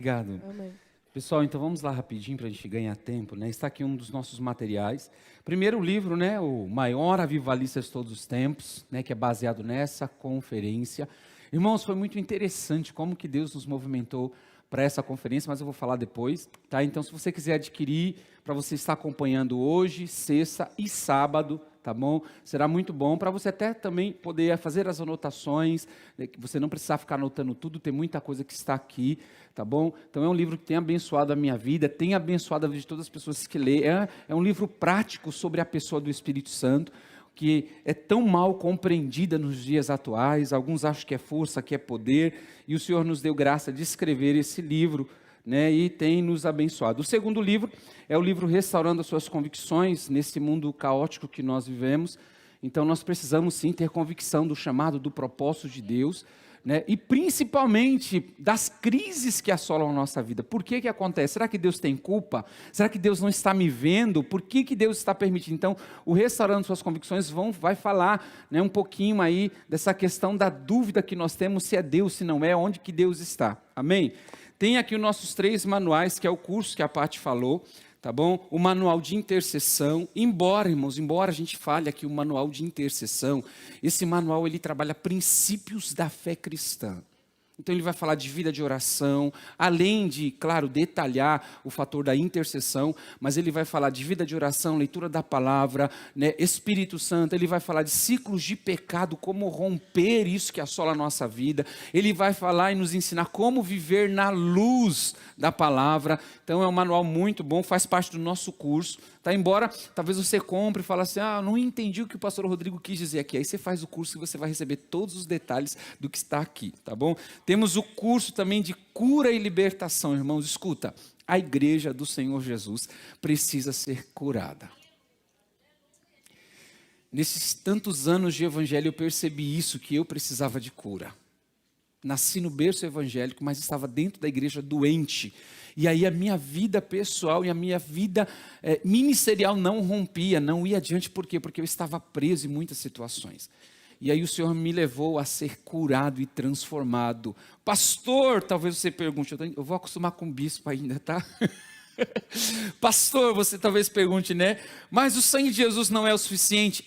Obrigado. Amém. Pessoal, então vamos lá rapidinho para a gente ganhar tempo, né? Está aqui um dos nossos materiais. Primeiro o livro, né? O Maior Avivalista de Todos os Tempos, né? Que é baseado nessa conferência. Irmãos, foi muito interessante como que Deus nos movimentou para essa conferência, mas eu vou falar depois, tá? Então, se você quiser adquirir, para você estar acompanhando hoje, sexta e sábado, tá bom? Será muito bom para você até também poder fazer as anotações, né, que você não precisar ficar anotando tudo, tem muita coisa que está aqui, tá bom? Então é um livro que tem abençoado a minha vida, tem abençoado a vida de todas as pessoas que lê. É um livro prático sobre a pessoa do Espírito Santo, que é tão mal compreendida nos dias atuais. Alguns acham que é força, que é poder, e o Senhor nos deu graça de escrever esse livro, né, e tem nos abençoado. O segundo livro é o livro Restaurando as Suas Convicções, nesse mundo caótico que nós vivemos. Então nós precisamos sim ter convicção do chamado, do propósito de Deus, né, e principalmente das crises que assolam a nossa vida. Por que que acontece? Será que Deus tem culpa? Será que Deus não está me vendo? Por que que Deus está permitindo? Então, o Restaurando Suas Convicções vai falar, né, um pouquinho aí dessa questão da dúvida que nós temos, se é Deus, se não é, onde que Deus está. Amém? Tem aqui os nossos 3 manuais, que é o curso que a Paty falou, tá bom? O manual de intercessão. Irmãos, embora a gente fale aqui o manual de intercessão, esse manual ele trabalha princípios da fé cristã. Então ele vai falar de vida de oração, além de, claro, detalhar o fator da intercessão, mas ele vai falar de vida de oração, leitura da palavra, né, Espírito Santo, ele vai falar de ciclos de pecado, como romper isso que assola a nossa vida, ele vai falar e nos ensinar como viver na luz da palavra. Então é um manual muito bom, faz parte do nosso curso, tá? Embora talvez você compre e fale assim, não entendi o que o pastor Rodrigo quis dizer aqui, aí você faz o curso e você vai receber todos os detalhes do que está aqui, tá bom? Temos o curso também de cura e libertação, irmãos, escuta, a igreja do Senhor Jesus precisa ser curada. Nesses tantos anos de evangelho eu percebi isso, que eu precisava de cura. Nasci no berço evangélico, mas estava dentro da igreja doente. E aí a minha vida pessoal e a minha vida ministerial não rompia, não ia adiante. Por quê? Porque eu estava preso em muitas situações. E aí o Senhor me levou a ser curado e transformado. Pastor, talvez você pergunte, eu vou acostumar com bispo ainda, tá? Pastor, você talvez pergunte, né? Mas o sangue de Jesus não é o suficiente?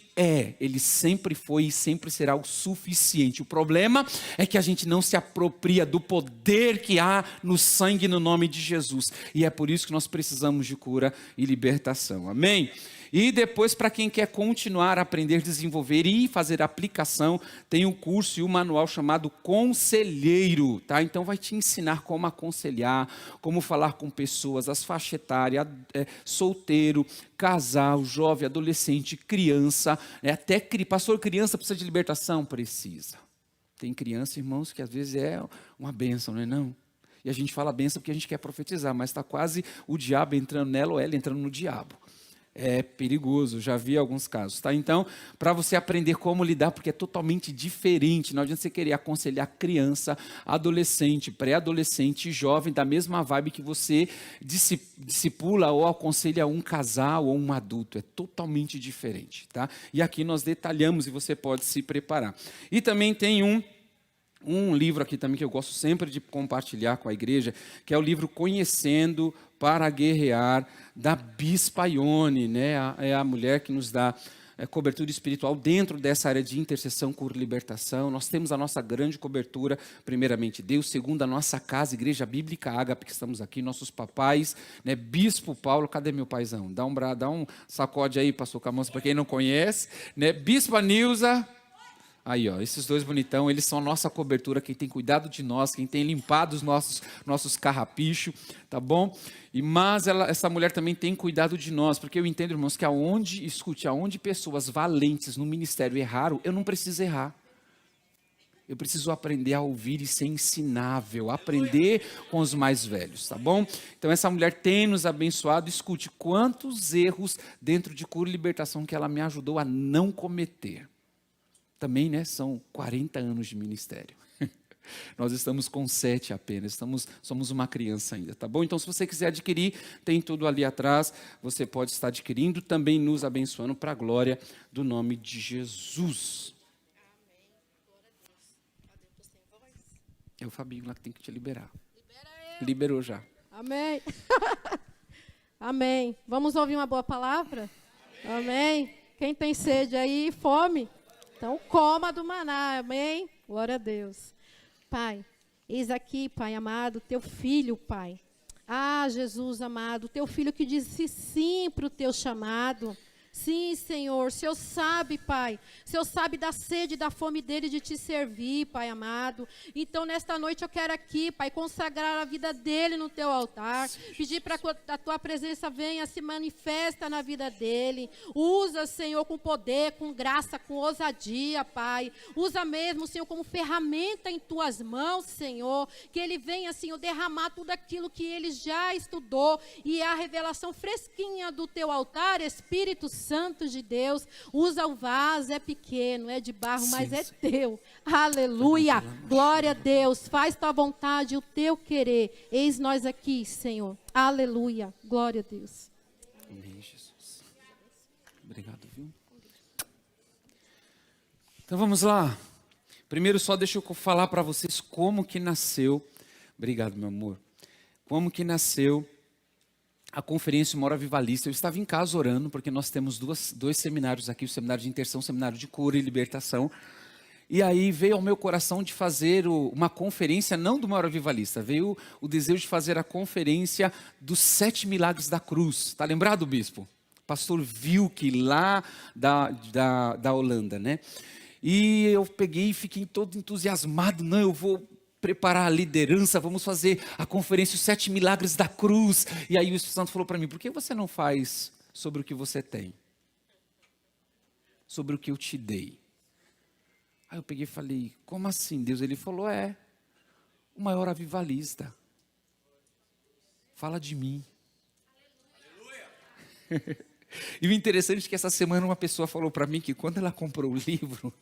Ele sempre foi e sempre será o suficiente. O problema é que a gente não se apropria do poder que há no sangue no nome de Jesus. E é por isso que nós precisamos de cura e libertação. Amém? E depois, para quem quer continuar a aprender, desenvolver e fazer aplicação, tem um curso e um manual chamado Conselheiro, tá? Então vai te ensinar como aconselhar, como falar com pessoas, as faixas etárias, solteiro, casal, jovem, adolescente, criança, até pastor, criança precisa de libertação? Precisa. Tem criança, irmãos, que às vezes é uma bênção, não é não? E a gente fala bênção porque a gente quer profetizar, mas está quase o diabo entrando nela ou ela entrando no diabo. É perigoso, já vi alguns casos, tá? Então, para você aprender como lidar, porque é totalmente diferente, não adianta você querer aconselhar criança, adolescente, pré-adolescente, jovem, da mesma vibe que você discipula ou aconselha um casal ou um adulto, é totalmente diferente, tá? E aqui nós detalhamos e você pode se preparar. E também tem um livro aqui também que eu gosto sempre de compartilhar com a igreja, que é o livro Conhecendo para Guerrear, da Bispa Ione, né? É a mulher que nos dá cobertura espiritual dentro dessa área de intercessão, cura e libertação. Nós temos a nossa grande cobertura, primeiramente Deus, segundo a nossa casa, Igreja Bíblica Ágape, que estamos aqui, nossos papais, né? Bispo Paulo, cadê meu paizão? Dá um sacode aí, pastor Camões, para quem não conhece, né? Bispa Nilza. Aí, ó, esses 2 bonitão, eles são a nossa cobertura, quem tem cuidado de nós, quem tem limpado os nossos carrapichos, tá bom? Mas essa mulher também tem cuidado de nós, porque eu entendo, irmãos, que aonde pessoas valentes no ministério erraram, eu não preciso errar. Eu preciso aprender a ouvir e ser ensinável, aprender com os mais velhos, tá bom? Então essa mulher tem nos abençoado, escute, quantos erros dentro de cura e libertação que ela me ajudou a não cometer. Também, né, são 40 anos de ministério. Nós estamos com 7 apenas, somos uma criança ainda, tá bom? Então, se você quiser adquirir, tem tudo ali atrás, você pode estar adquirindo, também nos abençoando para a glória do nome de Jesus. Amém. Glória a Deus. Cadê o Fabinho lá que tem que te liberar? Liberou já. Amém. Amém. Vamos ouvir uma boa palavra? Amém. Quem tem sede aí, fome, então coma do maná. Amém. Glória a Deus. Pai, eis aqui, Pai amado, teu filho, Pai. Ah, Jesus amado, teu filho que disse sim para o teu chamado. Sim, Senhor, o Senhor sabe, Pai, o Senhor sabe da sede e da fome dele de te servir, Pai amado. Então, nesta noite eu quero aqui, Pai, consagrar a vida dele no teu altar, pedir para que a tua presença venha, se manifesta na vida dele. Usa, Senhor, com poder, com graça, com ousadia, Pai. Usa mesmo, Senhor, como ferramenta em tuas mãos, Senhor, que ele venha, Senhor, derramar tudo aquilo que ele já estudou e a revelação fresquinha do teu altar, Espírito Santo de Deus. Usa o vaso, é pequeno, é de barro, mas é teu. Aleluia, glória a Deus, faz tua vontade, o teu querer. Eis nós aqui, Senhor. Aleluia, glória a Deus. Amém, Jesus. Obrigado, viu? Então vamos lá. Primeiro só deixa eu falar para vocês como que nasceu. Obrigado, meu amor. Como que nasceu a conferência Uma Hora Avivalista. Eu estava em casa orando, porque nós temos dois seminários aqui, o seminário de intercessão, o seminário de cura e libertação. E aí veio ao meu coração de fazer uma conferência, não do Uma Hora Avivalista, veio o desejo de fazer a conferência dos 7 milagres da cruz. Está lembrado, bispo? Pastor Wilke, lá da Holanda, né? E eu peguei e fiquei todo entusiasmado. Não, eu vou preparar a liderança, vamos fazer a conferência Os 7 Milagres da Cruz. E aí o Espírito Santo falou para mim, por que você não faz sobre o que você tem? Sobre o que eu te dei. Aí eu peguei e falei, como assim, Deus? Ele falou, o maior avivalista. Fala de mim. Aleluia. E o interessante é que essa semana uma pessoa falou para mim que quando ela comprou o livro,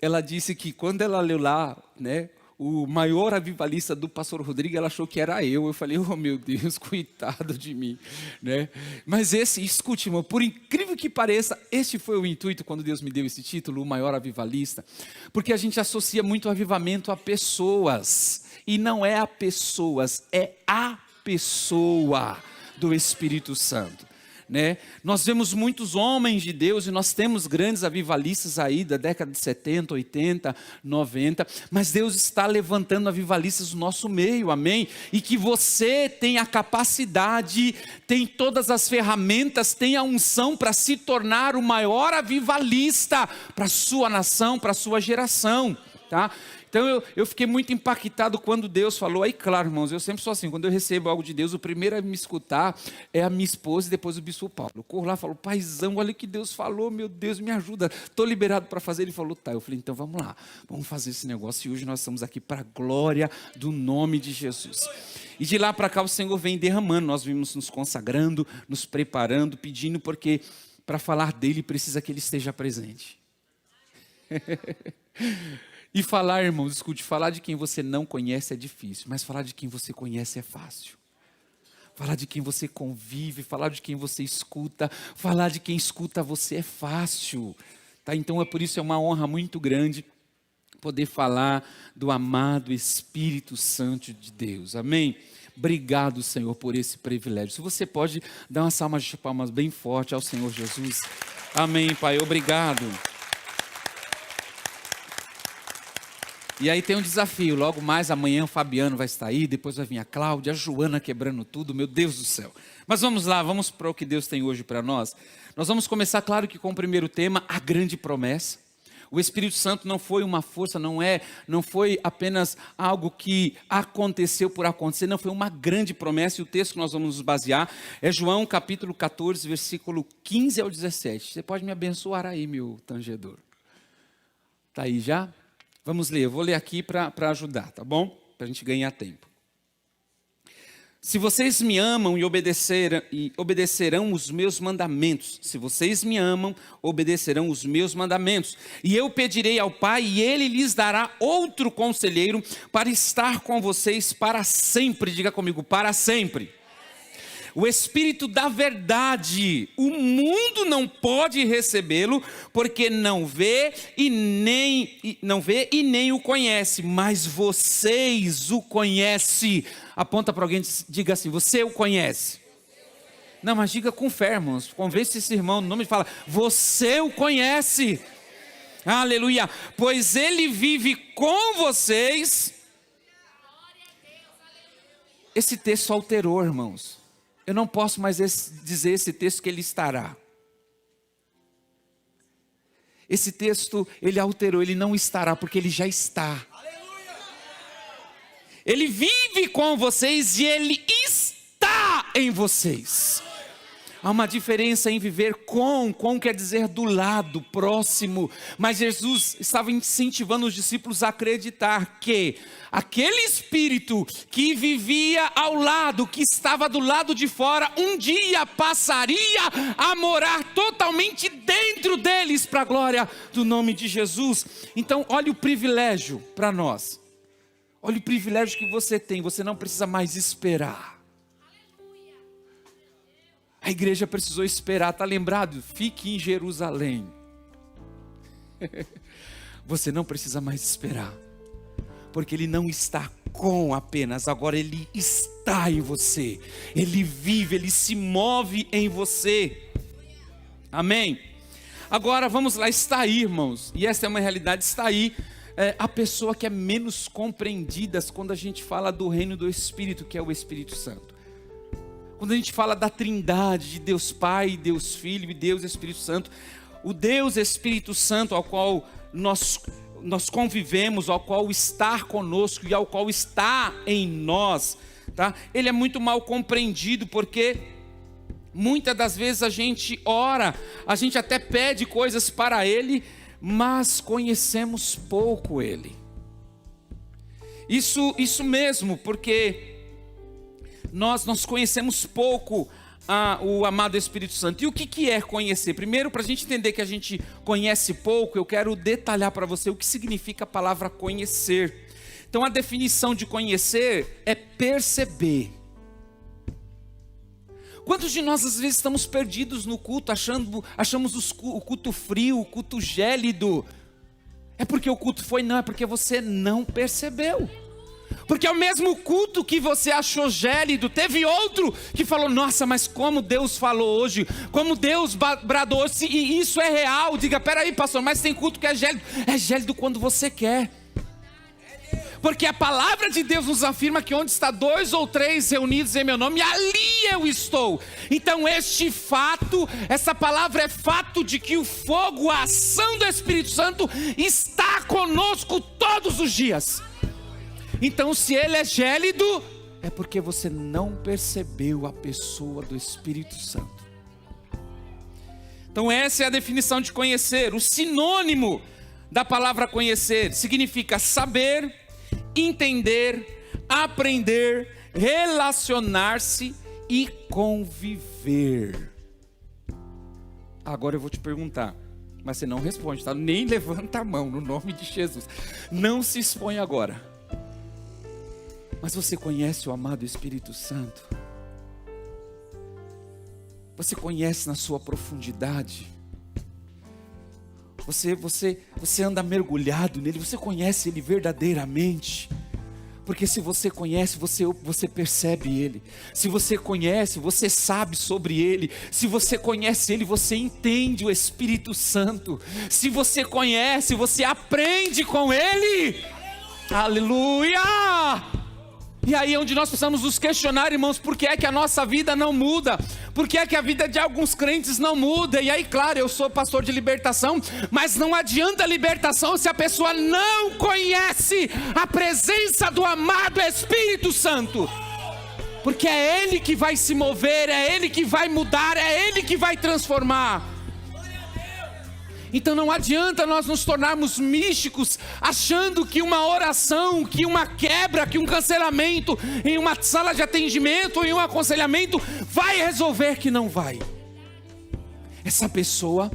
ela disse que quando ela leu lá, né, o maior avivalista do pastor Rodrigo, ela achou que era eu. Eu falei, oh meu Deus, coitado de mim, né? Mas escute, irmão, por incrível que pareça, este foi o intuito quando Deus me deu esse título, o maior avivalista, porque a gente associa muito o avivamento a pessoas, e não é a pessoas, é a pessoa do Espírito Santo. Né? Nós vemos muitos homens de Deus e nós temos grandes avivalistas aí da década de 70, 80, 90, mas Deus está levantando avivalistas no nosso meio, amém? E que você tem a capacidade, tem todas as ferramentas, tem a unção para se tornar o maior avivalista para a sua nação, para a sua geração, tá? Então eu fiquei muito impactado quando Deus falou. Aí claro, irmãos, eu sempre sou assim, quando eu recebo algo de Deus, o primeiro a me escutar é a minha esposa e depois o bispo Paulo. Eu corro lá e falo, paizão, olha o que Deus falou, meu Deus, me ajuda, estou liberado para fazer. Ele falou, tá. Eu falei, então vamos lá, vamos fazer esse negócio. E hoje nós estamos aqui para a glória do nome de Jesus. E de lá para cá o Senhor vem derramando, nós vimos nos consagrando, nos preparando, pedindo, porque para falar dele precisa que ele esteja presente. E falar, irmãos, escute, falar de quem você não conhece é difícil, mas falar de quem você conhece é fácil. Falar de quem você convive, falar de quem você escuta, falar de quem escuta você é fácil. Tá? Então por isso é uma honra muito grande poder falar do amado Espírito Santo de Deus. Amém? Obrigado, Senhor, por esse privilégio. Se você pode dar uma salva de palmas bem forte ao Senhor Jesus. Amém, Pai. Obrigado. E aí tem um desafio, logo mais amanhã o Fabiano vai estar aí, depois vai vir a Cláudia, a Joana quebrando tudo, meu Deus do céu. Mas vamos lá, vamos para o que Deus tem hoje para nós. Nós vamos começar, claro que com o primeiro tema, a grande promessa. O Espírito Santo não foi uma força, não foi apenas algo que aconteceu por acontecer, não, foi uma grande promessa. E o texto que nós vamos nos basear é João capítulo 14, versículo 15 ao 17. Você pode me abençoar aí, meu tangedor. Está aí já? Vamos ler, eu vou ler aqui para ajudar, tá bom? Para a gente ganhar tempo. Se vocês me amam e obedecerão os meus mandamentos. Se vocês me amam, obedecerão os meus mandamentos. E eu pedirei ao Pai e Ele lhes dará outro conselheiro para estar com vocês para sempre. Diga comigo, para sempre. o Espírito da verdade. O mundo não pode recebê-lo, porque não vê e nem o conhece, mas vocês o conhecem. Aponta para alguém e diga assim: você o conhece. Não, mas diga com fé, irmãos. Convence esse irmão no nome e fala: você o conhece. Aleluia. Pois ele vive com vocês. Esse texto alterou, irmãos. Eu não posso mais dizer esse texto que ele estará. Esse texto, ele alterou, ele não estará, porque ele já está. Ele vive com vocês e ele está em vocês. Há uma diferença em viver com quer dizer do lado, próximo. Mas Jesus estava incentivando os discípulos a acreditar que aquele Espírito que vivia ao lado, que estava do lado de fora, um dia passaria a morar totalmente dentro deles, para a glória do nome de Jesus. Então, olha o privilégio para nós. Olha o privilégio que você tem, você não precisa mais esperar. A igreja precisou esperar, está lembrado? Fique em Jerusalém. Você não precisa mais esperar, porque Ele não está com apenas, agora Ele está em você. Ele vive, Ele se move em você. Amém? Agora vamos lá, está aí, irmãos, e essa é uma realidade, está aí a pessoa que é menos compreendida quando a gente fala do reino do Espírito, que é o Espírito Santo. Quando a gente fala da trindade, de Deus Pai, Deus Filho e Deus Espírito Santo, o Deus Espírito Santo ao qual nós convivemos, ao qual está conosco e ao qual está em nós, tá? Ele é muito mal compreendido, porque muitas das vezes a gente ora, a gente até pede coisas para Ele, mas conhecemos pouco Ele. Isso mesmo, porque nós conhecemos pouco o amado Espírito Santo. E o que é conhecer? Primeiro, para a gente entender que a gente conhece pouco, eu quero detalhar para você o que significa a palavra conhecer. Então, a definição de conhecer é perceber. Quantos de nós às vezes estamos perdidos no culto, achamos o culto frio, o culto gélido? É porque o culto foi? Não, é porque você não percebeu. Porque é o mesmo culto que você achou gélido, teve outro que falou: nossa, mas como Deus falou hoje, como Deus bradou hoje, e isso é real. Diga: peraí, pastor, mas tem culto que é gélido quando você quer. Porque a palavra de Deus nos afirma que onde está 2 ou 3 reunidos em meu nome, ali eu estou. Então este fato, essa palavra é fato de que o fogo, a ação do Espírito Santo está conosco todos os dias. Então, se ele é gélido, é porque você não percebeu a pessoa do Espírito Santo. Então, essa é a definição de conhecer. O sinônimo da palavra conhecer significa saber, entender, aprender, relacionar-se e conviver. Agora eu vou te perguntar, mas você não responde, tá? Nem levanta a mão, no nome de Jesus. Não se expõe agora. Mas você conhece o amado Espírito Santo? Você conhece na sua profundidade? Você anda mergulhado nele? Você conhece ele verdadeiramente? Porque se você conhece, você percebe ele. Se você conhece, você sabe sobre ele. Se você conhece ele, você entende o Espírito Santo. Se você conhece, você aprende com ele. Aleluia! E aí é onde nós precisamos nos questionar, irmãos, por que é que a nossa vida não muda? Por que é que a vida de alguns crentes não muda? E aí, claro, eu sou pastor de libertação, mas não adianta libertação se a pessoa não conhece a presença do amado Espírito Santo. Porque é Ele que vai se mover, é Ele que vai mudar, é Ele que vai transformar. Então não adianta nós nos tornarmos místicos, achando que uma oração, que uma quebra, que um cancelamento em uma sala de atendimento, em um aconselhamento, vai resolver, que não vai. Essa pessoa,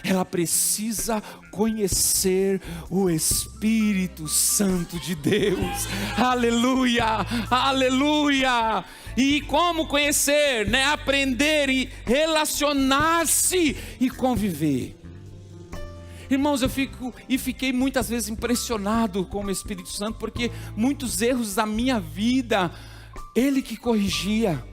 ela precisa conhecer o Espírito Santo de Deus. Aleluia, aleluia. E como conhecer, né? Aprender e relacionar-se e conviver. Irmãos, eu fiquei muitas vezes impressionado com o Espírito Santo, porque muitos erros da minha vida, Ele que corrigia.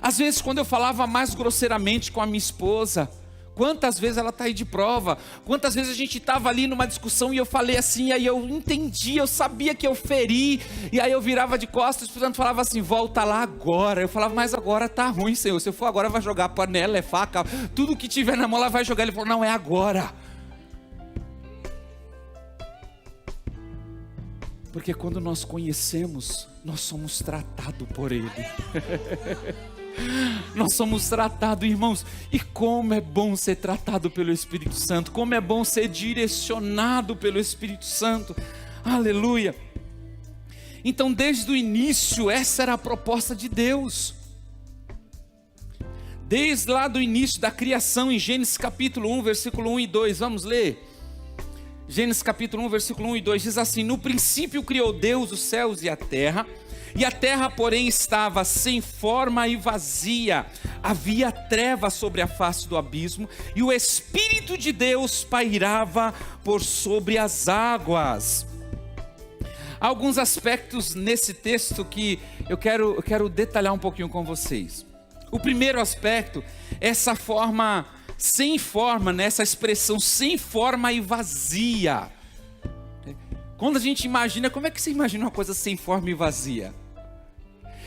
Às vezes quando eu falava mais grosseiramente com a minha esposa, quantas vezes ela está aí de prova, quantas vezes a gente estava ali numa discussão e eu falei assim, aí eu entendi, eu sabia que eu feri, e aí eu virava de costas, o Espírito Santo falava assim, volta lá agora. Eu falava, mas agora tá ruim, Senhor, se eu for agora vai jogar panela, é faca, tudo que tiver na mão ela vai jogar. Ele falou, não, é agora. Porque quando nós conhecemos, nós somos tratados por Ele. Nós somos tratados, irmãos, e como é bom ser tratado pelo Espírito Santo, como é bom ser direcionado pelo Espírito Santo, aleluia. Então desde o início, essa era a proposta de Deus, desde lá do início da criação, em Gênesis capítulo 1, versículo 1 e 2, vamos ler? Gênesis capítulo 1, versículo 1 e 2, diz assim, no princípio criou Deus os céus e a terra, porém estava sem forma e vazia, havia trevas sobre a face do abismo, e o Espírito de Deus pairava por sobre as águas. Há alguns aspectos nesse texto que eu quero detalhar um pouquinho com vocês. O primeiro aspecto é essa forma sem forma, né? Essa expressão sem forma e vazia. Quando a gente imagina, como é que você imagina uma coisa sem forma e vazia?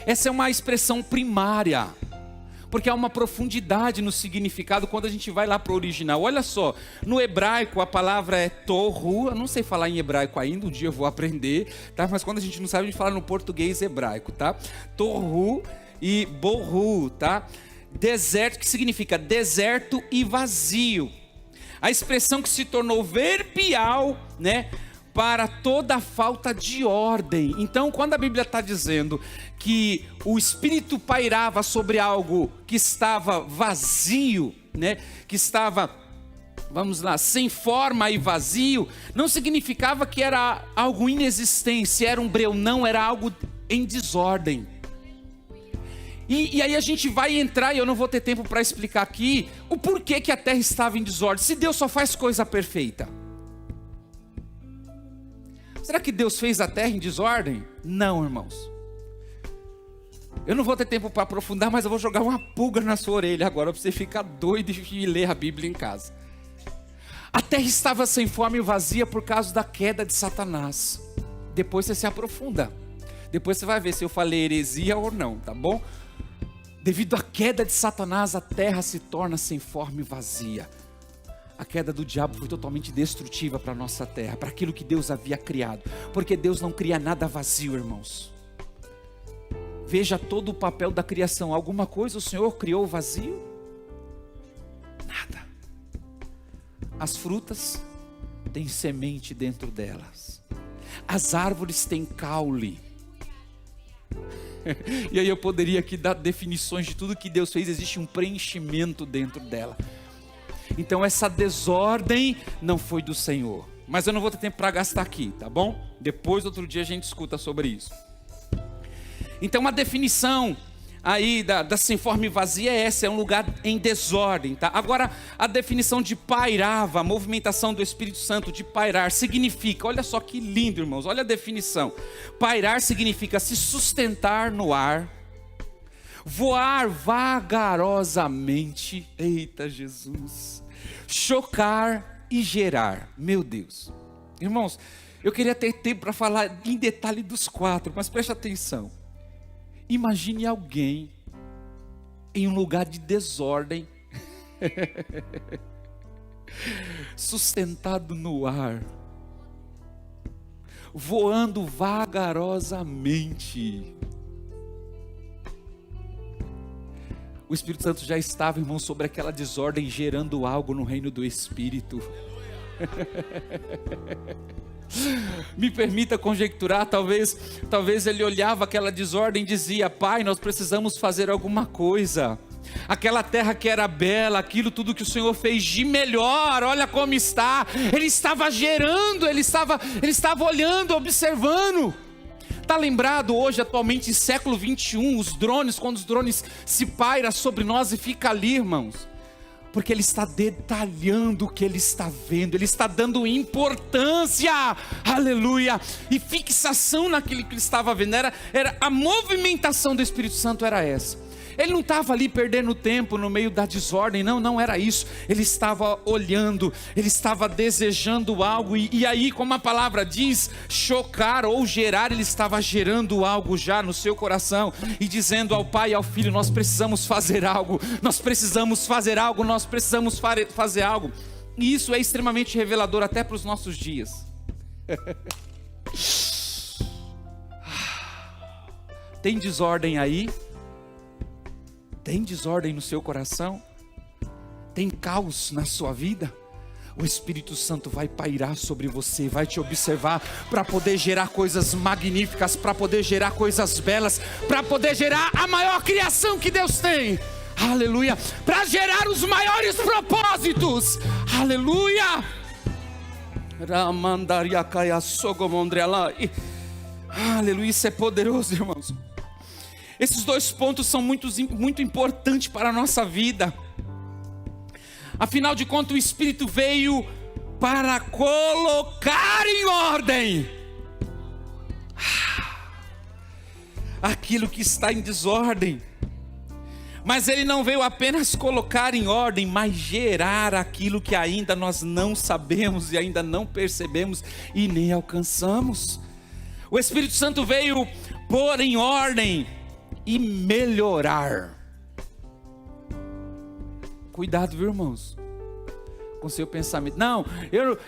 Essa é uma expressão primária, porque há uma profundidade no significado quando a gente vai lá para o original. Olha só, no hebraico a palavra é tohu, eu não sei falar em hebraico ainda, um dia eu vou aprender, tá? Mas quando a gente não sabe, a gente fala no português hebraico, tá? Tohu e bohu, tá? Deserto, que significa deserto e vazio. A expressão que se tornou verbial, né? Para toda a falta de ordem. Então, quando a Bíblia está dizendo que o Espírito pairava sobre algo que estava vazio, né? Que estava, vamos lá, sem forma e vazio, não significava que era algo inexistente, se era um breu, não, era algo em desordem. E aí a gente vai entrar, e eu não vou ter tempo para explicar aqui, o porquê que a terra estava em desordem, se Deus só faz coisa perfeita. Será que Deus fez a terra em desordem? Não, irmãos. Eu não vou ter tempo para aprofundar, mas eu vou jogar uma pulga na sua orelha agora, para você ficar doido e ler a Bíblia em casa. A terra estava sem forma e vazia por causa da queda de Satanás. Depois você se aprofunda. Depois você vai ver se eu falei heresia ou não, tá bom? Devido à queda de Satanás, a terra se torna sem forma e vazia. A queda do diabo foi totalmente destrutiva para a nossa terra, para aquilo que Deus havia criado. Porque Deus não cria nada vazio, irmãos. Veja todo o papel da criação. Alguma coisa o Senhor criou vazio? Nada. As frutas têm semente dentro delas. As árvores têm caule. E aí eu poderia aqui dar definições de tudo que Deus fez. Existe um preenchimento dentro dela. Então essa desordem não foi do Senhor. Mas eu não vou ter tempo para gastar aqui, tá bom? Depois, outro dia, a gente escuta sobre isso. Então uma definição aí da sem forma e vazia é essa, é um lugar em desordem, tá? Agora, a definição de pairava, a movimentação do Espírito Santo, de pairar, significa, olha só que lindo, irmãos, olha a definição. Pairar significa se sustentar no ar, voar vagarosamente, eita Jesus, chocar e gerar, meu Deus. Irmãos, eu queria ter tempo para falar em detalhe dos quatro, mas preste atenção. Imagine alguém em um lugar de desordem, sustentado no ar, voando vagarosamente. O Espírito Santo já estava, irmão, sobre aquela desordem, gerando algo no reino do Espírito. Me permita conjecturar, talvez ele olhava aquela desordem e dizia: Pai, nós precisamos fazer alguma coisa. Aquela terra que era bela, aquilo tudo que o Senhor fez de melhor, olha como está. Ele estava gerando, ele estava olhando, observando. Está lembrado hoje, atualmente, século 21, os drones, quando os drones se pairam sobre nós e fica ali, irmãos. Porque Ele está detalhando o que Ele está vendo, Ele está dando importância, aleluia, e fixação naquilo que Ele estava vendo. Era a movimentação do Espírito Santo era essa. Ele não estava ali perdendo tempo no meio da desordem, não era isso. Ele estava olhando, ele estava desejando algo, e aí, como a palavra diz, chocar ou gerar, ele estava gerando algo já no seu coração, e dizendo ao Pai e ao Filho: nós precisamos fazer algo, nós precisamos fazer algo, nós precisamos fazer algo. E isso é extremamente revelador até para os nossos dias. Tem desordem aí? Tem desordem no seu coração? Tem caos na sua vida? O Espírito Santo vai pairar sobre você, vai te observar para poder gerar coisas magníficas, para poder gerar coisas belas, para poder gerar a maior criação que Deus tem. Aleluia! Para gerar os maiores propósitos. Aleluia! Aleluia, isso é poderoso, irmãos. Esses dois pontos são muito importantes para a nossa vida. Afinal de contas, o Espírito veio para colocar em ordem aquilo que está em desordem. Mas Ele não veio apenas colocar em ordem, mas gerar aquilo que ainda nós não sabemos e ainda não percebemos e nem alcançamos. O Espírito Santo veio pôr em ordem e melhorar. Cuidado, viu, irmãos, com seu pensamento. Não,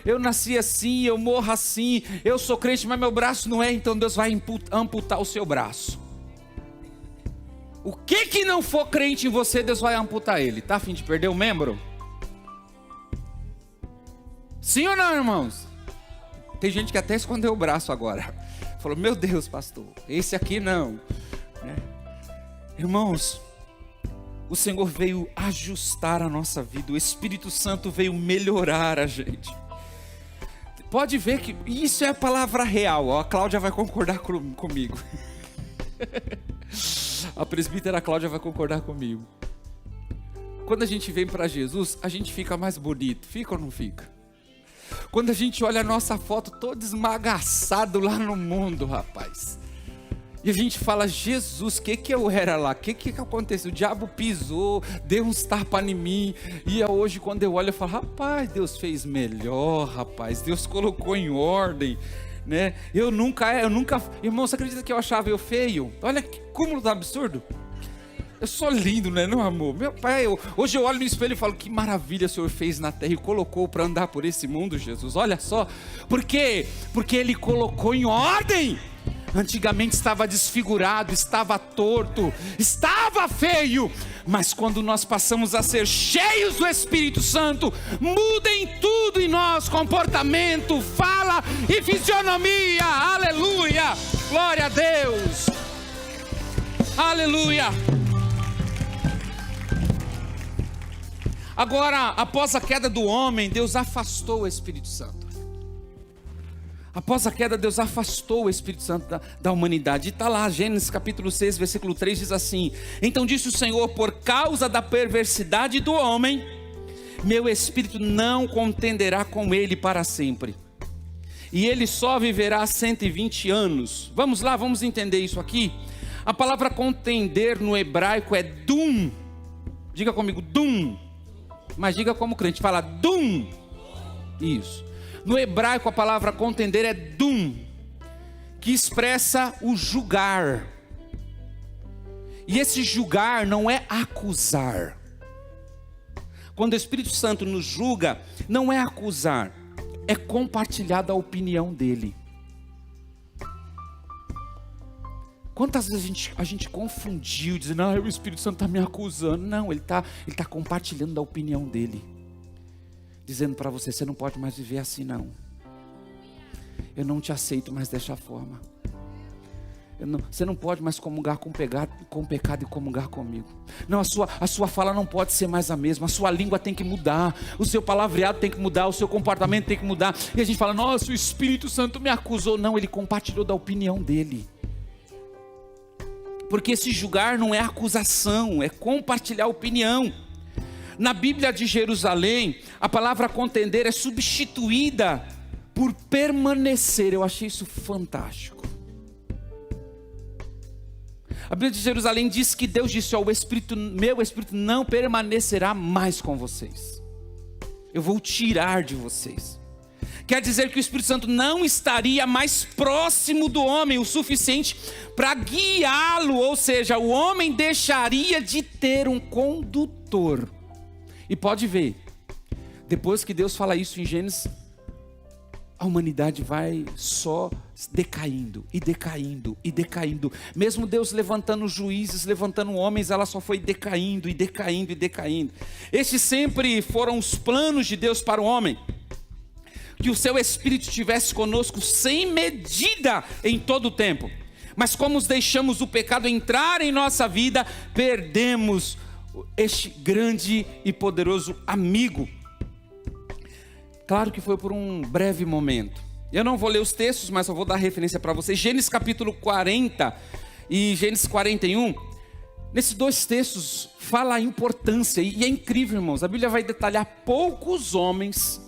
eu nasci assim, eu morro assim, eu sou crente, mas meu braço não é, então Deus vai amputar o seu braço. O que não for crente em você, Deus vai amputar ele. Tá a fim de perder o membro? Sim ou não, irmãos? Tem gente que até escondeu o braço agora. Falou: meu Deus, pastor, esse aqui não. Irmãos, o Senhor veio ajustar a nossa vida, o Espírito Santo veio melhorar a gente. Pode ver que isso é a palavra real, ó, a Cláudia vai concordar comigo. A presbítera Cláudia vai concordar comigo. Quando a gente vem para Jesus, a gente fica mais bonito, fica ou não fica? Quando a gente olha a nossa foto todo esmagaçado lá no mundo, rapaz, e a gente fala: Jesus, o que eu era lá? O que aconteceu? O diabo pisou, deu uns tapas em mim. E hoje, quando eu olho, eu falo: rapaz, Deus fez melhor, rapaz. Deus colocou em ordem, né? Eu nunca... Irmão, você acredita que eu achava eu feio? Olha que cúmulo do absurdo. Eu sou lindo, né, não, amor? Meu pai, hoje eu olho no espelho e falo: que maravilha o Senhor fez na terra e colocou para andar por esse mundo, Jesus. Olha só. Por quê? Porque Ele colocou em ordem. Antigamente estava desfigurado, estava torto, estava feio. Mas quando nós passamos a ser cheios do Espírito Santo, muda em tudo em nós: comportamento, fala e fisionomia. Aleluia, glória a Deus, aleluia. Agora, após a queda do homem, Deus afastou o Espírito Santo. Após a queda, Deus afastou o Espírito Santo da humanidade. E está lá, Gênesis capítulo 6, versículo 3, diz assim: então disse o Senhor: por causa da perversidade do homem, meu Espírito não contenderá com ele para sempre, e ele só viverá 120 anos. Vamos lá, vamos entender isso aqui. A palavra contender no hebraico é dum. Diga comigo, dum. Mas diga como crente, fala dum. Isso. No hebraico a palavra contender é dum, que expressa o julgar. E esse julgar não é acusar. Quando o Espírito Santo nos julga, não é acusar, é compartilhar da opinião dele. Quantas vezes a gente confundiu, dizendo: o Espírito Santo está me acusando. Não, ele tá compartilhando da opinião dele, dizendo para você: você não pode mais viver assim não. Eu não te aceito mais dessa forma. Você não pode mais comungar com o pecado e comungar comigo. Não, a sua fala não pode ser mais a mesma. A sua língua tem que mudar. O seu palavreado tem que mudar. O seu comportamento tem que mudar. E a gente fala, nossa, o Espírito Santo me acusou. Não, ele compartilhou da opinião dele. Porque esse julgar não é acusação, é compartilhar opinião. Na Bíblia de Jerusalém, a palavra contender é substituída por permanecer. Eu achei isso fantástico. A Bíblia de Jerusalém diz que Deus disse, meu Espírito não permanecerá mais com vocês. Eu vou tirar de vocês. Quer dizer que o Espírito Santo não estaria mais próximo do homem o suficiente para guiá-lo. Ou seja, o homem deixaria de ter um condutor. E pode ver, depois que Deus fala isso em Gênesis, a humanidade vai só decaindo e decaindo e decaindo. Mesmo Deus levantando juízes, levantando homens, ela só foi decaindo e decaindo e decaindo. Estes sempre foram os planos de Deus para o homem. Que o seu Espírito estivesse conosco sem medida em todo o tempo. Mas como deixamos o pecado entrar em nossa vida, perdemos este grande e poderoso amigo. Claro que foi por um breve momento. Eu não vou ler os textos, mas eu vou dar referência para vocês. Gênesis capítulo 40 e Gênesis 41. Nesses dois textos fala a importância. E é incrível, irmãos. A Bíblia vai detalhar poucos homens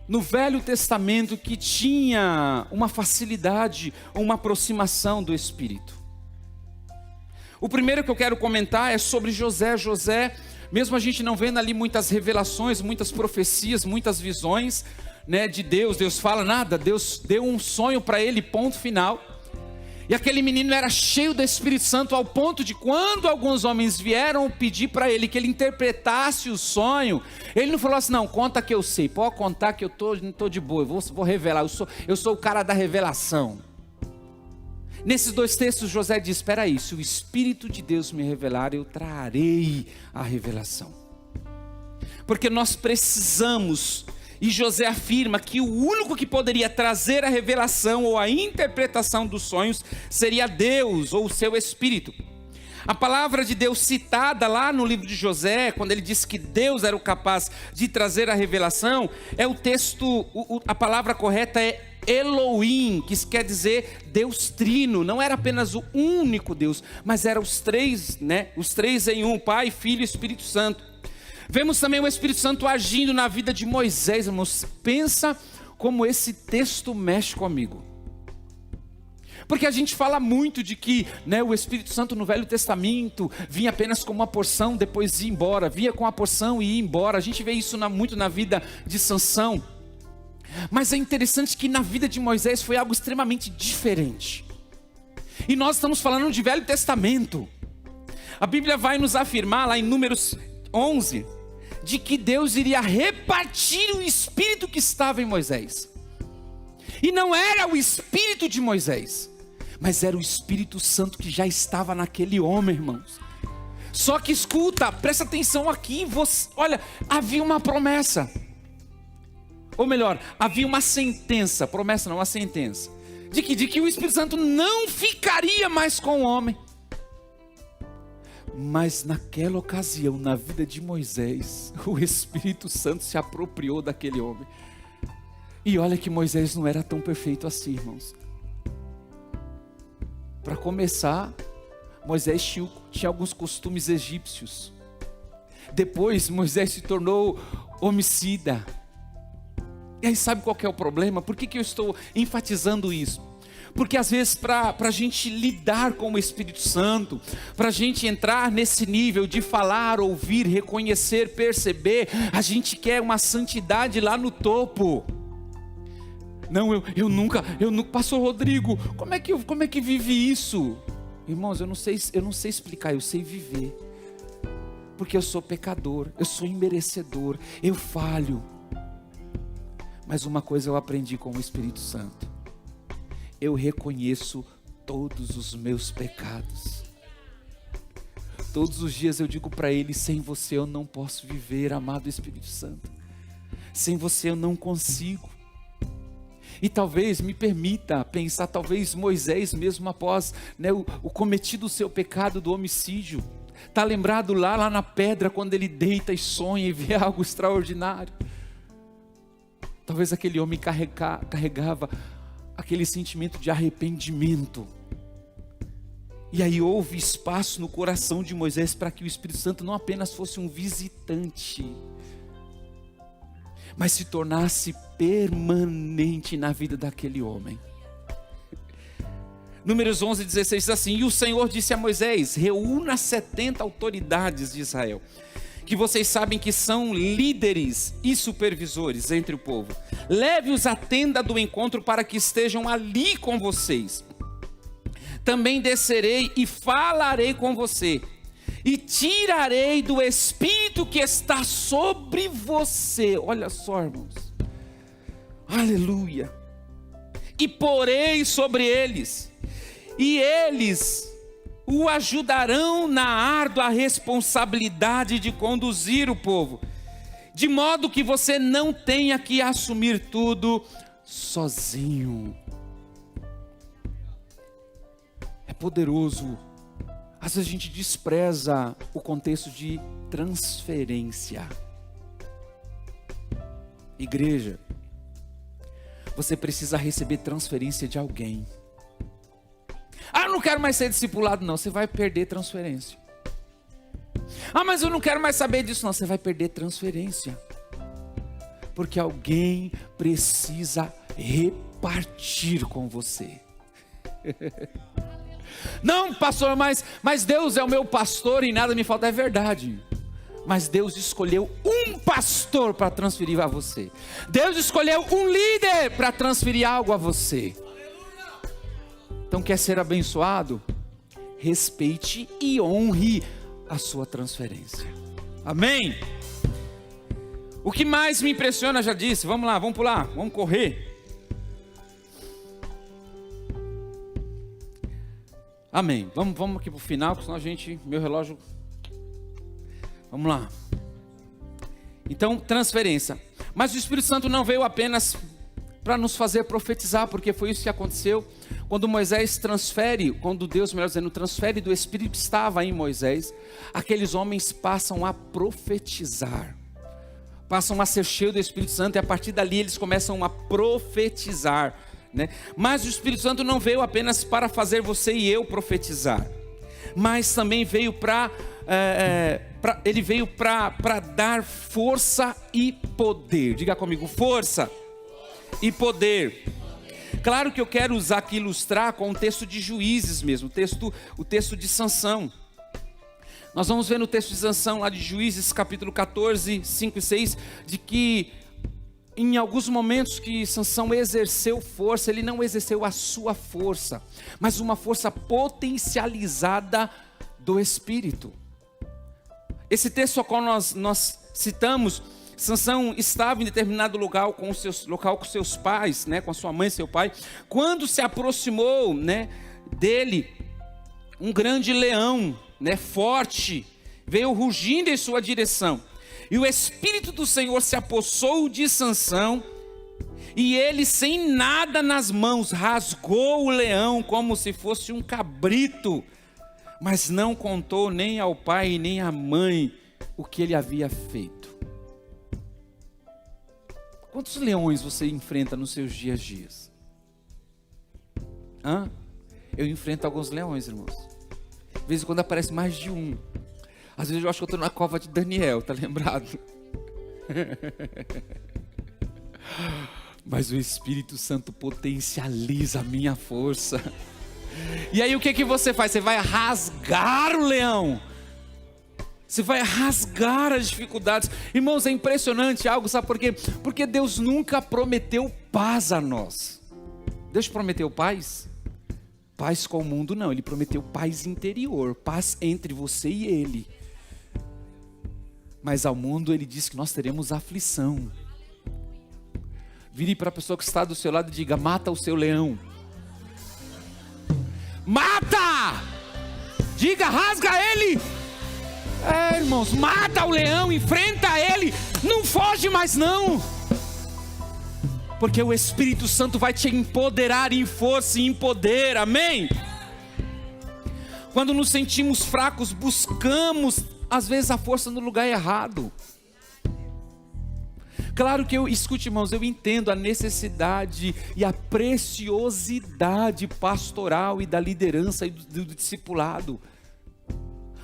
no Velho Testamento que tinha uma facilidade, uma aproximação do Espírito. O primeiro que eu quero comentar é sobre José. José, mesmo a gente não vendo ali muitas revelações, muitas profecias, muitas visões, né, de Deus. Deus fala nada, Deus deu um sonho para ele, ponto final. E aquele menino era cheio do Espírito Santo ao ponto de quando alguns homens vieram pedir para ele que ele interpretasse o sonho, ele não falou assim, não, conta que eu sei, pode contar que eu não estou de boa, eu vou revelar, eu sou o cara da revelação. Nesses dois textos José diz, espera aí, se o Espírito de Deus me revelar, eu trarei a revelação. Porque nós precisamos, e José afirma que o único que poderia trazer a revelação ou a interpretação dos sonhos seria Deus ou o seu Espírito. A palavra de Deus citada lá no livro de José, quando ele disse que Deus era o capaz de trazer a revelação, é o texto, a palavra correta é Elohim, que quer dizer Deus trino. Não era apenas o único Deus, mas eram os três, né? Os três em um, Pai, Filho e Espírito Santo. Vemos também o Espírito Santo agindo na vida de Moisés, irmãos. Pensa como esse texto mexe comigo. Porque a gente fala muito de que, né, o Espírito Santo no Velho Testamento vinha apenas com uma porção, depois ia embora. Vinha com a porção e ia embora. A gente vê isso muito na vida de Sansão. Mas é interessante que na vida de Moisés foi algo extremamente diferente. E nós estamos falando de Velho Testamento. A Bíblia vai nos afirmar lá em Números 11, de que Deus iria repartir o Espírito que estava em Moisés. E não era o Espírito de Moisés, mas era o Espírito Santo que já estava naquele homem, irmãos. Só que escuta, presta atenção aqui, olha, havia uma promessa. Ou melhor, havia uma sentença, promessa não, uma sentença, de que o Espírito Santo não ficaria mais com o homem. Mas naquela ocasião, na vida de Moisés, o Espírito Santo se apropriou daquele homem. E olha que Moisés não era tão perfeito assim, irmãos. Para começar, Moisés tinha alguns costumes egípcios. Depois, Moisés se tornou homicida. E aí sabe qual que é o problema? Por que eu estou enfatizando isso? Porque às vezes para a gente lidar com o Espírito Santo, para a gente entrar nesse nível de falar, ouvir, reconhecer, perceber, a gente quer uma santidade lá no topo. Não, eu nunca, pastor Rodrigo, como é que vive isso? Irmãos, eu não sei explicar, eu sei viver. Porque eu sou pecador, eu sou imerecedor, eu falho. Mas uma coisa eu aprendi com o Espírito Santo. Eu reconheço todos os meus pecados. Todos os dias eu digo para Ele, sem você eu não posso viver, amado Espírito Santo. Sem você eu não consigo. E talvez, me permita pensar, talvez Moisés mesmo após, né, o cometido do seu pecado do homicídio, está lembrado lá na pedra, quando ele deita e sonha e vê algo extraordinário. Talvez aquele homem carregava aquele sentimento de arrependimento. E aí houve espaço no coração de Moisés para que o Espírito Santo não apenas fosse um visitante, mas se tornasse permanente na vida daquele homem. Números 11:16 diz assim: e o Senhor disse a Moisés: reúna 70 autoridades de Israel, que vocês sabem que são líderes e supervisores entre o povo. Leve-os à tenda do encontro para que estejam ali com vocês. Também descerei e falarei com você, e tirarei do Espírito que está sobre você. Olha só, irmãos, aleluia. E porei sobre eles, e eles o ajudarão na árdua responsabilidade de conduzir o povo, de modo que você não tenha que assumir tudo sozinho. É poderoso. Às vezes a gente despreza o contexto de transferência. Igreja, você precisa receber transferência de alguém. Ah, eu não quero mais ser discipulado. Não, você vai perder transferência. Ah, mas eu não quero mais saber disso. Não, você vai perder transferência. Porque alguém precisa repartir com você. Não, pastor, mas Deus é o meu pastor e nada me falta. É verdade. Mas Deus escolheu um pastor para transferir a você. Deus escolheu um líder para transferir algo a você. Então, quer ser abençoado? Respeite e honre a sua transferência. Amém? O que mais me impressiona, já disse. Vamos lá, vamos pular, vamos correr. Amém. Vamos aqui para o final, porque senão meu relógio... Vamos lá. Então, transferência. Mas o Espírito Santo não veio apenas para nos fazer profetizar, porque foi isso que aconteceu quando Moisés transfere, quando Deus, melhor dizendo, transfere do Espírito que estava em Moisés, aqueles homens passam a profetizar, passam a ser cheios do Espírito Santo, e a partir dali eles começam a profetizar, né? Mas o Espírito Santo não veio apenas para fazer você e eu profetizar, mas também veio ele veio para dar força e poder. Diga comigo, força e poder. Claro que eu quero usar aqui, ilustrar com o texto de Juízes mesmo, o texto de Sansão. Nós vamos ver no texto de Sansão, lá de Juízes, capítulo 14, 5 e 6, de que em alguns momentos que Sansão exerceu força, ele não exerceu a sua força, mas uma força potencializada do Espírito. Esse texto ao qual nós citamos, Sansão estava em determinado local com seus pais, né, com a sua mãe e seu pai, quando se aproximou, né, dele um grande leão, né, forte, veio rugindo em sua direção, e o Espírito do Senhor se apossou de Sansão, e ele, sem nada nas mãos, rasgou o leão como se fosse um cabrito, mas não contou nem ao pai nem à mãe o que ele havia feito. Quantos leões você enfrenta nos seus dias? Eu enfrento alguns leões, irmãos. De vez em quando aparece mais de um. Às vezes eu acho que eu estou na cova de Daniel, tá lembrado? Mas o Espírito Santo potencializa a minha força. E aí o que você faz? Você vai rasgar o leão. Você vai rasgar as dificuldades. Irmãos, é impressionante algo, sabe por quê? Porque Deus nunca prometeu paz a nós. Deus prometeu paz? Paz com o mundo não, Ele prometeu paz interior, paz entre você e Ele. Mas ao mundo Ele diz que nós teremos aflição. Vire para a pessoa que está do seu lado e diga: mata o seu leão. Mata! Diga, rasga ele! Irmãos, mata o leão, enfrenta ele, não foge mais não. porque o Espírito Santo vai te empoderar em força e em poder, amém? Quando nos sentimos fracos, buscamos às vezes a força no lugar errado. Claro que escute, irmãos, eu entendo a necessidade e a preciosidade pastoral e da liderança e do discipulado.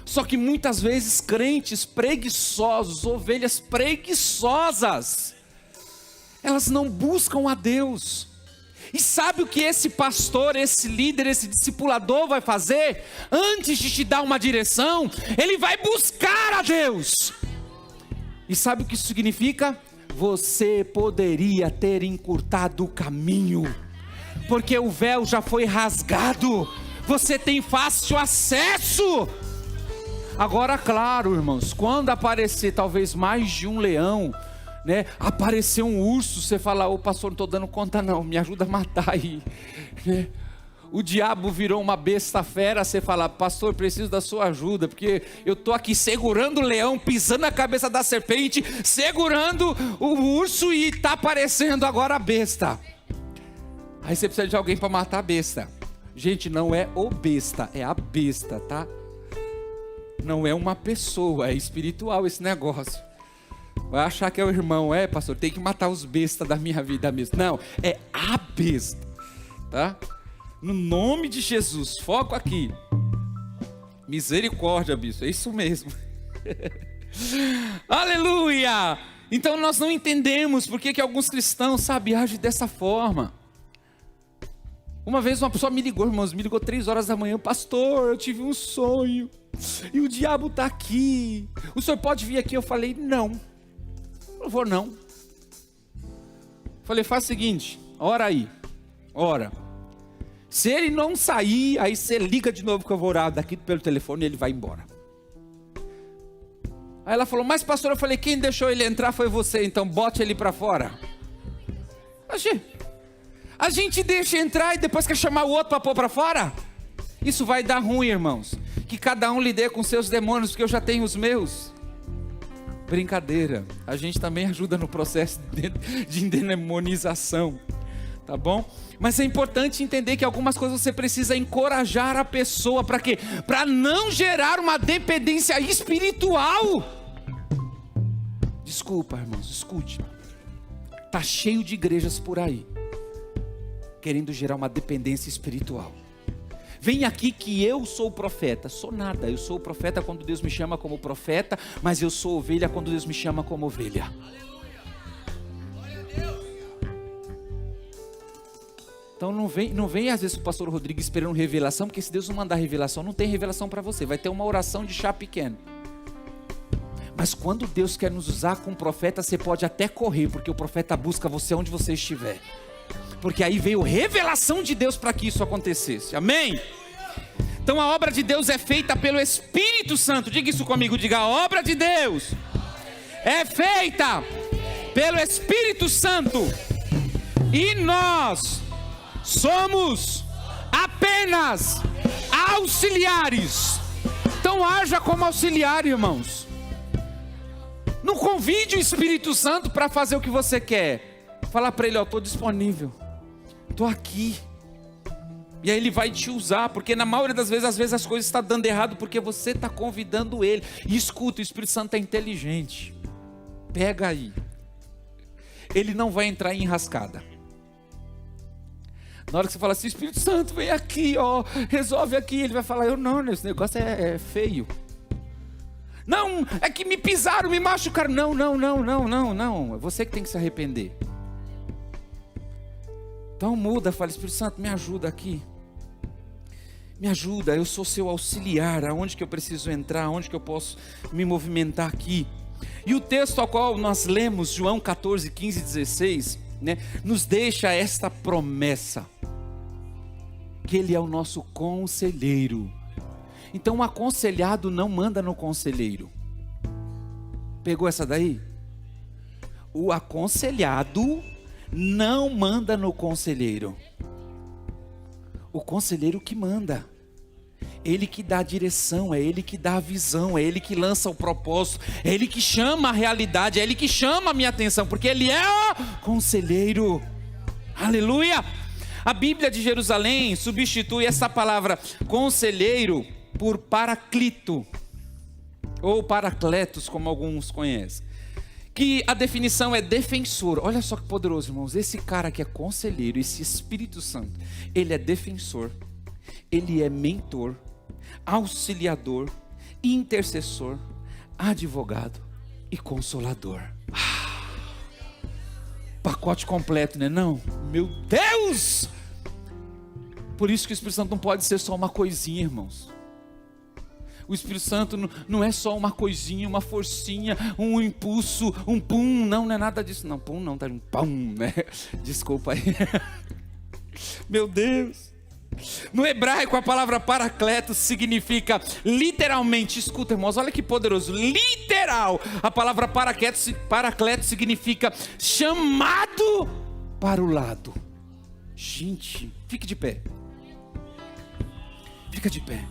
Só que muitas vezes crentes preguiçosos, ovelhas preguiçosas, elas não buscam a Deus. E sabe o que esse pastor, esse líder, esse discipulador vai fazer? Antes de te dar uma direção, ele vai buscar a Deus. E sabe o que isso significa? Você poderia ter encurtado o caminho, porque o véu já foi rasgado, você tem fácil acesso. Agora, claro, irmãos, quando aparecer talvez mais de um leão, né, aparecer um urso, você fala: ô pastor, não estou dando conta não, me ajuda a matar aí, né? O diabo virou uma besta fera, você fala: pastor, preciso da sua ajuda, porque eu estou aqui segurando o leão, pisando na cabeça da serpente, segurando o urso e está aparecendo agora a besta. Aí você precisa de alguém para matar a besta. Gente, não é o besta, é a besta, tá? Não é uma pessoa, é espiritual esse negócio. Vai achar que é o irmão, pastor, tem que matar os bestas da minha vida mesmo. Não, é a besta, tá? No nome de Jesus, foco aqui. Misericórdia, bispo, é isso mesmo. Aleluia! Então nós não entendemos por que alguns cristãos, sabe, agem dessa forma. Uma vez uma pessoa me ligou, irmãos, me ligou 3 horas da manhã: pastor, eu tive um sonho, e o diabo está aqui, o senhor pode vir aqui? Eu falei: não vou não. Falei: faz o seguinte, ora aí, ora. Se ele não sair, aí você liga de novo que eu vou orar daqui pelo telefone e ele vai embora. Aí ela falou: mas pastor, eu falei: quem deixou ele entrar foi você, então bote ele para fora. A gente deixa entrar e depois quer chamar o outro para pôr para fora? Isso vai dar ruim, irmãos. Que cada um lide com seus demônios, porque eu já tenho os meus. Brincadeira, a gente também ajuda no processo de endemonização, tá bom? Mas é importante entender que algumas coisas você precisa encorajar a pessoa. Para quê? Para não gerar uma dependência espiritual. Desculpa, irmãos, escute. Está cheio de igrejas por aí querendo gerar uma dependência espiritual. Vem aqui que eu sou profeta. Sou nada, eu sou profeta quando Deus me chama como profeta, mas eu sou ovelha quando Deus me chama como ovelha. Então não vem às vezes o pastor Rodrigo esperando revelação, porque se Deus não mandar revelação, não tem revelação para você, vai ter uma oração de chá pequeno. Mas quando Deus quer nos usar com um profeta, você pode até correr, porque o profeta busca você onde você estiver, porque aí veio revelação de Deus para que isso acontecesse, amém? Então a obra de Deus é feita pelo Espírito Santo. Diga isso comigo, diga: a obra de Deus é feita pelo Espírito Santo, e nós somos apenas auxiliares. Então haja como auxiliar, irmãos. Não convide o Espírito Santo para fazer o que você quer. Falar para ele: estou disponível, estou aqui. E aí ele vai te usar, porque na maioria das vezes, às vezes as coisas estão dando errado, porque você está convidando ele. E escuta, o Espírito Santo é inteligente. Pega aí. Ele não vai entrar em enrascada. Na hora que você fala assim: Espírito Santo, vem aqui, resolve aqui, ele vai falar: eu não, esse negócio é feio. Não, é que me pisaram, me machucaram. Não, é você que tem que se arrepender. Então muda, fala: Espírito Santo, me ajuda aqui. Me ajuda, eu sou seu auxiliar. Aonde que eu preciso entrar, aonde que eu posso me movimentar aqui. E o texto ao qual nós lemos, João 14, 15 e 16, né, nos deixa esta promessa, que ele é o nosso conselheiro. Então o aconselhado não manda no conselheiro. Pegou essa daí? O aconselhado não manda no conselheiro. O conselheiro que manda. Ele que dá a direção, é ele que dá a visão, é ele que lança o propósito, é ele que chama a realidade, é ele que chama a minha atenção, porque ele é o conselheiro. Aleluia! A Bíblia de Jerusalém substitui essa palavra conselheiro por paraclito, ou paracletos, como alguns conhecem. Que a definição é defensor. Olha só que poderoso, irmãos. Esse cara que é conselheiro, esse Espírito Santo, ele é defensor, ele é mentor, auxiliador, intercessor, advogado e consolador. Pacote completo, né? Não, meu Deus! Por isso que o Espírito Santo não pode ser só uma coisinha, irmãos. O Espírito Santo não é só uma coisinha, uma forcinha, um impulso, um pum. Não é nada disso. Não, pum não, tá um pum, né? Desculpa aí. Meu Deus. No hebraico, a palavra paracletos significa literalmente, escuta, irmãos, olha que poderoso, literal. A palavra paracletos significa chamado para o lado. Gente, fique de pé. Fica de pé.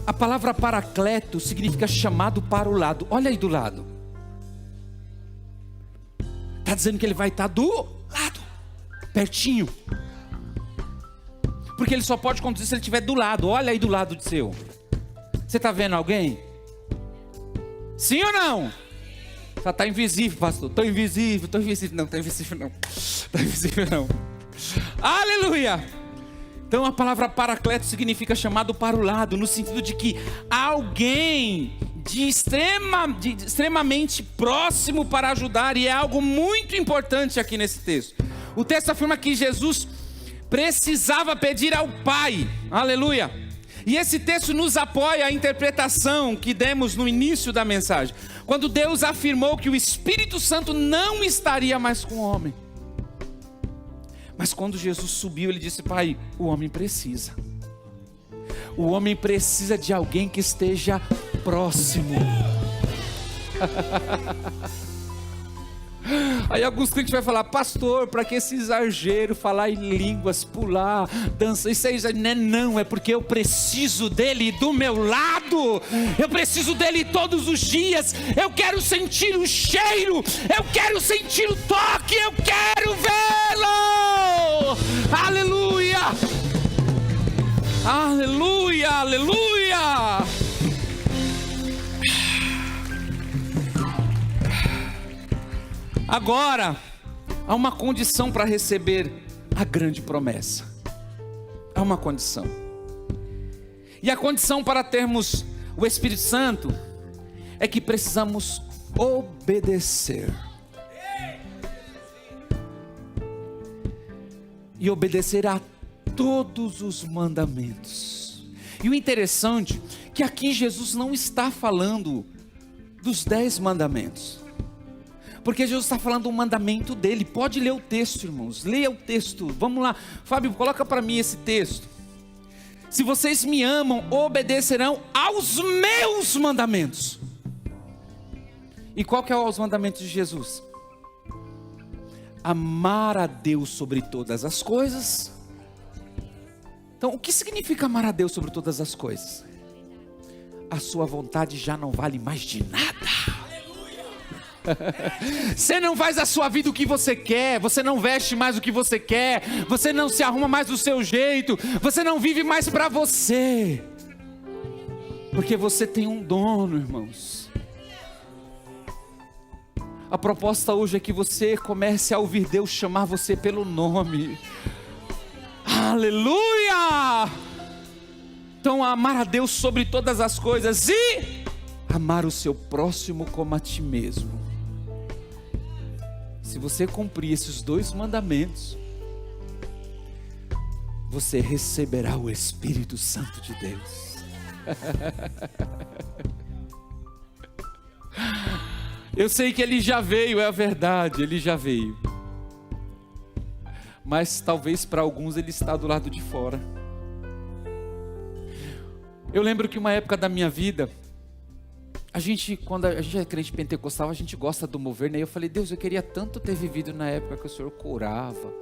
A palavra paracleto significa chamado para o lado. Olha aí do lado. Está dizendo que ele vai estar do lado, pertinho. Porque ele só pode conduzir se ele estiver do lado. Olha aí do lado de seu. Você está vendo alguém? Sim ou não? Só está invisível, pastor. Estou invisível, estou invisível. Não, está invisível não. Está invisível não. Aleluia! Então a palavra paracleto significa chamado para o lado, no sentido de que alguém extremamente próximo para ajudar, e é algo muito importante aqui nesse texto. O texto afirma que Jesus precisava pedir ao Pai, aleluia, e esse texto nos apoia a interpretação que demos no início da mensagem, quando Deus afirmou que o Espírito Santo não estaria mais com o homem. Mas quando Jesus subiu, ele disse: Pai, o homem precisa. O homem precisa de alguém que esteja próximo. Aí alguns crentes vão falar: pastor, para que esse exagero, falar em línguas, pular, dançar, isso aí não, é porque eu preciso dele do meu lado, eu preciso dele todos os dias, eu quero sentir o cheiro, eu quero sentir o toque, eu quero vê-lo. Aleluia, aleluia, aleluia. Agora, há uma condição para receber a grande promessa. Há uma condição. E a condição para termos o Espírito Santo é que precisamos obedecer. E obedecer a todos os mandamentos. E o interessante é que aqui Jesus não está falando dos 10 mandamentos. Porque Jesus está falando do mandamento dele. Pode ler o texto, irmãos. Leia o texto. Vamos lá. Fábio, coloca para mim esse texto. Se vocês me amam, obedecerão aos meus mandamentos. E qual que é os mandamentos de Jesus? Amar a Deus sobre todas as coisas. Então, o que significa amar a Deus sobre todas as coisas? A sua vontade já não vale mais de nada. Você não faz a sua vida o que você quer, você não veste mais o que você quer, você não se arruma mais do seu jeito, você não vive mais para você, porque você tem um dono, irmãos. A proposta hoje é que você comece a ouvir Deus chamar você pelo nome. Aleluia! Então, amar a Deus sobre todas as coisas e amar o seu próximo como a ti mesmo. Se você cumprir esses 2 mandamentos, você receberá o Espírito Santo de Deus. Eu sei que ele já veio, é a verdade, ele já veio. Mas talvez para alguns ele está do lado de fora. Eu lembro que uma época da minha vida, quando a gente é crente pentecostal, a gente gosta do mover, né? Eu falei: Deus, eu queria tanto ter vivido na época que o Senhor curava,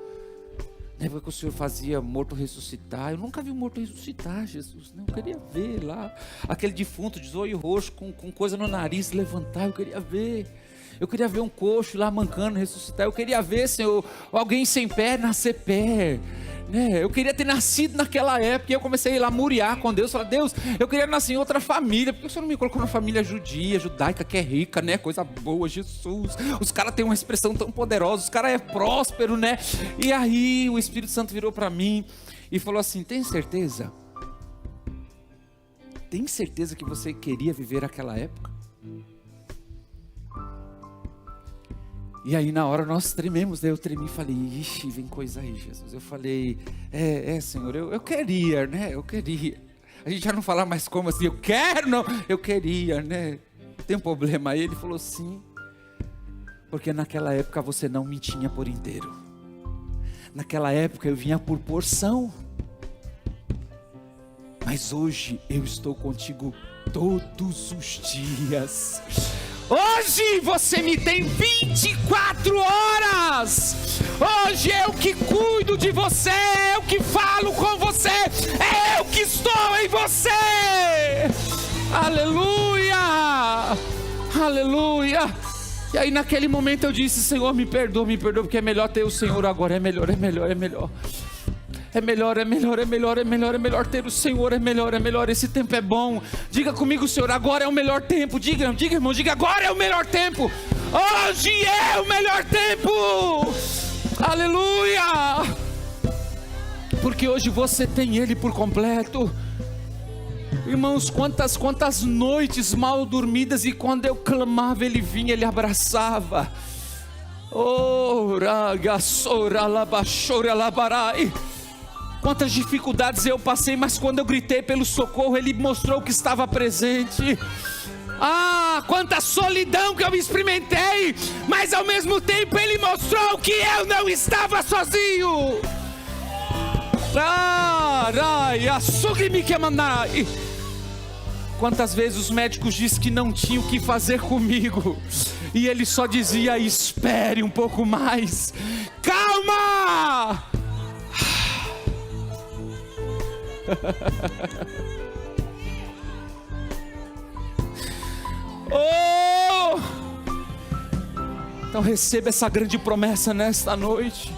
na época que o Senhor fazia morto ressuscitar. Eu nunca vi um morto ressuscitar, Jesus, né? Eu queria ver lá, aquele defunto de olho roxo, com coisa no nariz, levantar, eu queria ver. Eu queria ver um coxo lá mancando, ressuscitar. Eu queria ver, Senhor, alguém sem pé nascer pé. Né? Eu queria ter nascido naquela época. E eu comecei a ir lá muriar com Deus. Falar, Deus, eu queria nascer em outra família. Por que o Senhor não me colocou numa família judia, judaica, que é rica, né? Coisa boa, Jesus. Os caras têm uma expressão tão poderosa. Os caras é próspero, né? E aí o Espírito Santo virou para mim e falou assim, tem certeza? Tem certeza que você queria viver aquela época? E aí na hora nós trememos, daí eu tremi e falei, ixi, vem coisa aí, Jesus. Eu falei, Senhor, eu queria, né? Eu queria. A gente já não fala mais como assim, eu quero, não, eu queria, né? Tem um problema aí? Ele falou, sim, porque naquela época você não me tinha por inteiro. Naquela época eu vinha por porção. Mas hoje eu estou contigo todos os dias. Hoje você me tem 24 horas. Hoje eu que cuido de você, eu que falo com você, eu que estou em você. Aleluia, aleluia. E aí naquele momento eu disse, Senhor, me perdoa, porque é melhor ter o Senhor agora, é melhor. É melhor ter o Senhor, é melhor, esse tempo é bom. Diga comigo, Senhor, agora é o melhor tempo. Diga, irmão, diga, agora é o melhor tempo. Hoje é o melhor tempo. Aleluia. Porque hoje você tem Ele por completo. Irmãos, quantas noites mal dormidas, e quando eu clamava, Ele vinha, Ele abraçava. Quantas dificuldades eu passei, mas quando eu gritei pelo socorro, Ele mostrou que estava presente. Quanta solidão que eu experimentei, mas ao mesmo tempo Ele mostrou que eu não estava sozinho. Quantas vezes os médicos disseram que não tinham o que fazer comigo, e Ele só dizia, espere um pouco mais, calma. Então receba essa grande promessa nesta noite.